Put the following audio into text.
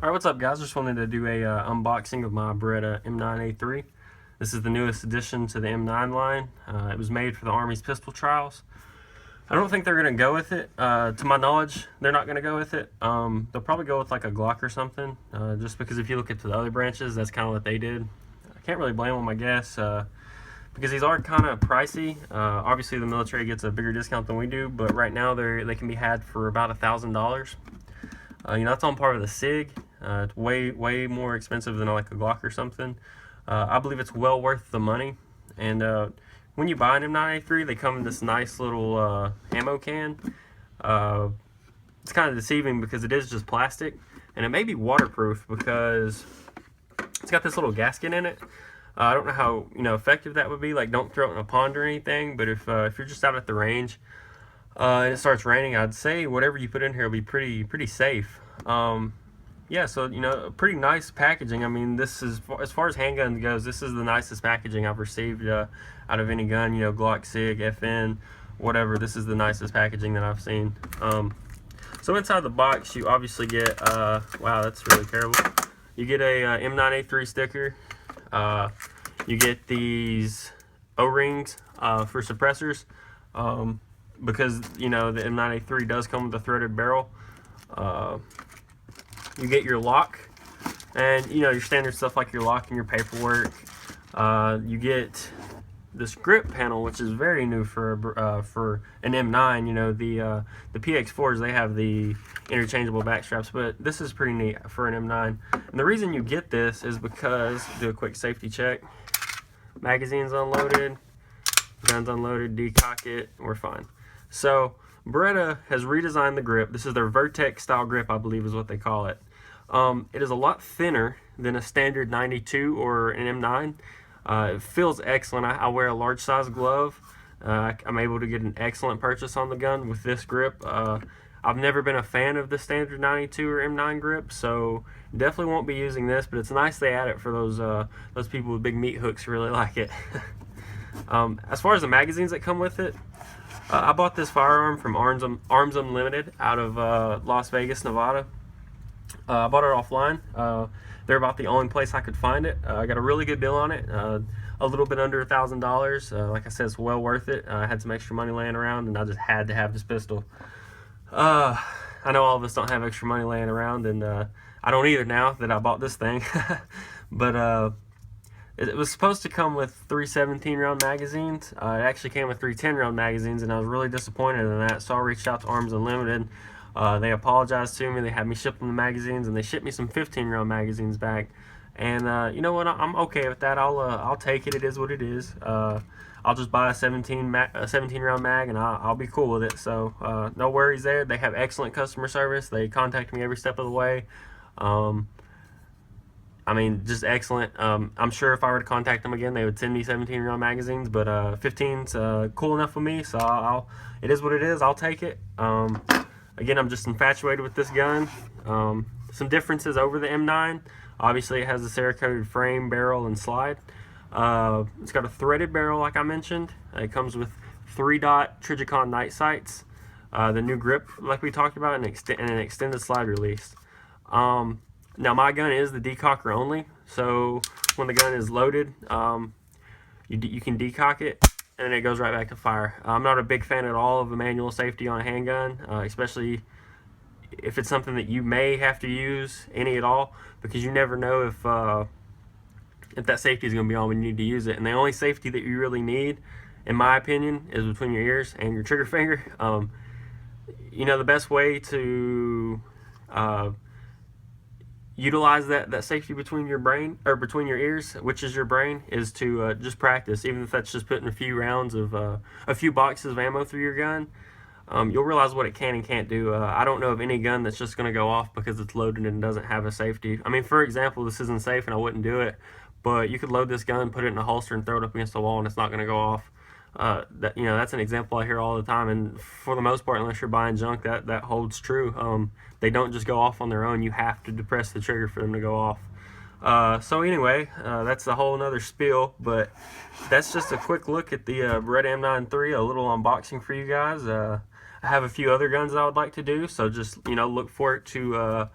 Alright, what's up guys? Just wanted to do a unboxing of my Beretta M9A3. This is the newest addition to the M9 line. It was made for the Army's pistol trials. I don't think they're going to go with it. To my knowledge, they're not going to go with it. They'll probably go with like a Glock or something, just because if you look at the other branches, that's kind of what they did. I can't really blame them, I guess, because these are kind of pricey. Obviously the military gets a bigger discount than we do, but right now they can be had for about $1,000. That's on par with a SIG. It's way more expensive than like a Glock or something. I believe it's well worth the money. And when you buy an M9A3, they come in this nice little ammo can. It's kind of deceiving because it is just plastic, and it may be waterproof because it's got this little gasket in it. I don't know how effective that would be. Like, don't throw it in a pond or anything. But if you're just out at the range and it starts raining, I'd say whatever you put in here will be pretty safe. Yeah, so pretty nice packaging. I mean, this is, as far as handguns goes, this is the nicest packaging I've received out of any gun. Glock, SIG, FN, whatever. This is the nicest packaging that I've seen. So inside the box, you obviously get wow, that's really terrible. You get a M9A3 sticker. You get these O-rings for suppressors. Because the M9A3 does come with a threaded barrel. You get your lock, and your standard stuff like your lock and your paperwork. You get this grip panel, which is very new for an M9. The PX4s, they have the interchangeable back straps, but this is pretty neat for an M9. And the reason you get this is because, do a quick safety check. Magazine's unloaded, gun's unloaded, decock it, we're fine. So Beretta has redesigned the grip. This is their Vertex style grip, I believe is what they call it. It is a lot thinner than a standard 92 or an M9. It feels excellent. I wear a large size glove. I'm able to get an excellent purchase on the gun with this grip. I've never been a fan of the standard 92 or M9 grip, so definitely won't be using this, but it's nice they add it for those people with big meat hooks who really like it. As far as the magazines that come with it, I bought this firearm from Arms Unlimited out of Las Vegas, Nevada. I bought it offline. They're about the only place I could find it. I got a really good deal on it, a little bit under $1,000. Like I said, it's well worth it. I had some extra money laying around, and I just had to have this pistol. I know all of us don't have extra money laying around, and I don't either now that I bought this thing. But it was supposed to come with 3 17-round magazines. It actually came with 3 10-round magazines, and I was really disappointed in that, so I reached out to Arms Unlimited. They apologized to me. They had me ship them the magazines, and they shipped me some 15-round magazines back. And you know what? I'm okay with that. I'll take it. It is what it is. I'll just buy a 17-round mag, and I'll be cool with it. So no worries there. They have excellent customer service. They contact me every step of the way. I mean, just excellent. I'm sure if I were to contact them again, they would send me 17-round magazines, but 15's cool enough for me, so it is what it is. I'll take it. Again, I'm just infatuated with this gun. Some differences over the M9. Obviously, it has the Cerakoted frame, barrel, and slide. It's got a threaded barrel, like I mentioned. It comes with 3-dot Trijicon night sights, the new grip, like we talked about, and an extended slide release. Now my gun is the decocker only, so when the gun is loaded, you can decock it, and then it goes right back to fire. I'm not a big fan at all of a manual safety on a handgun, especially if it's something that you may have to use any at all, because you never know if that safety is going to be on when you need to use it. And the only safety that you really need, in my opinion, is between your ears and your trigger finger. The best way to utilize that safety between your brain, or between your ears, which is your brain, is to just practice. Even if that's just putting a few rounds of a few boxes of ammo through your gun, you'll realize what it can and can't do. I don't know of any gun that's just going to go off because it's loaded and doesn't have a safety. I mean, for example, this isn't safe and I wouldn't do it, but you could load this gun, put it in a holster, and throw it up against the wall, and it's not going to go off. That's an example I hear all the time, and for the most part, unless you're buying junk, that holds true. They don't just go off on their own. You have to depress the trigger for them to go off. So anyway, that's a whole nother spiel, but that's just a quick look at the Beretta M9A3, a little unboxing for you guys. I have a few other guns that I would like to do, so just look for those